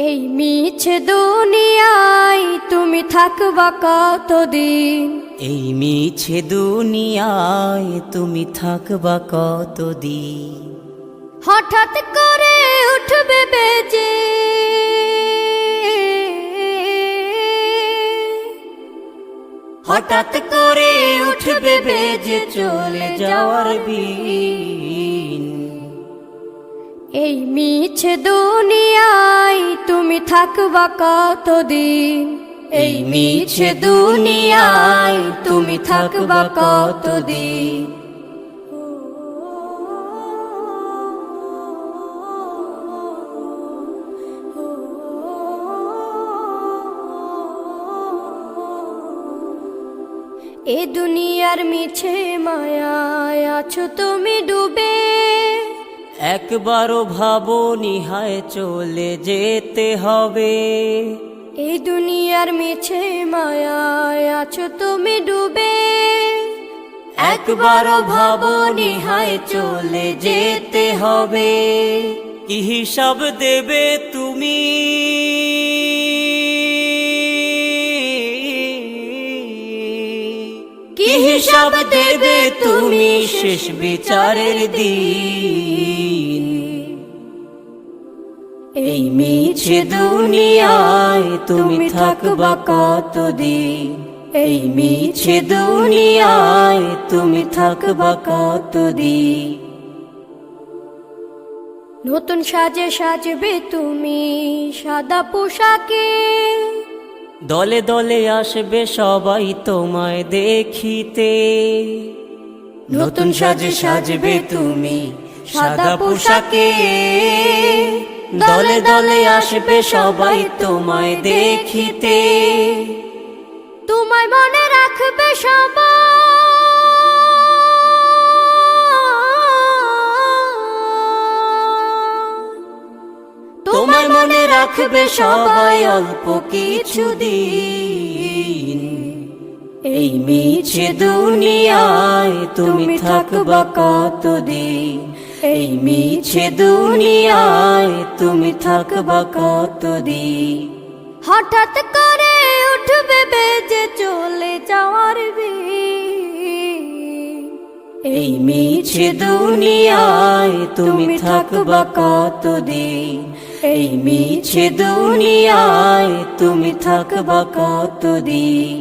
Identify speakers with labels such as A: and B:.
A: এই মিছে দুনিয়ায় তুমি থাকবা কতদিন?
B: এই মিছে দুনিয়ায় তুমি থাকবা কতদিন?
A: হঠাৎ করে উঠবে বেজে
B: হঠাৎ করে উঠবে বেজে চলে যাওয়ার বিন।
A: এই মিছে দুনিয়ায় তুমি থাকবা কতদিন?
B: এই মিছে দুনিয়ায় তুমি থাকবা কতদিন?
A: এ দুনিয়ার মিছে মায়ায় আছো তুমি ডুবে,
B: একবারও ভাবো নিহায় চলে যেতে হবে।
A: এই দুনিয়ার মিছে মায়ায় আছো তুমি ডুবে,
B: একবারও ভাবো নিহায় চলে যেতে হবে। কি হিসাব দেবে তুমি? কি হিসাব দেবে তুমি শেষ বিচারের দিন? এই মিছে দুনিয়ায় তুমি থাকবা কতদিন? এই মিছে দুনিয়ায় তুমি থাকবা কতদিন?
A: নতুন সাজে সাজবে তুমি সাদা পোশাকে,
B: দলে দলে আসবে সবাই তোমায় দেখিতে। নতুন সাজে সাজবে তুমি সাদা পোশাকে, দলে দলে আসবে সবাই তোমায় দেখিতে।
A: তোমায় মনে রাখবে সবাই,
B: তোমায় মনে রাখবে সবাই অল্প কিছুদিন। এই মিছে দুনিয়ায় তুমি থাকবা কতদিন? এই মিছে দুনিয়ায় তুমি থাকবা কতদিন?
A: হঠাৎ করে উঠবে বেজে চলে যাওয়ার বিন।
B: এই মিছে দুনিয়ায় তুমি থাকবা কতদিন? এই মিছে দুনিয়ায় তুমি থাকবা কতদিন?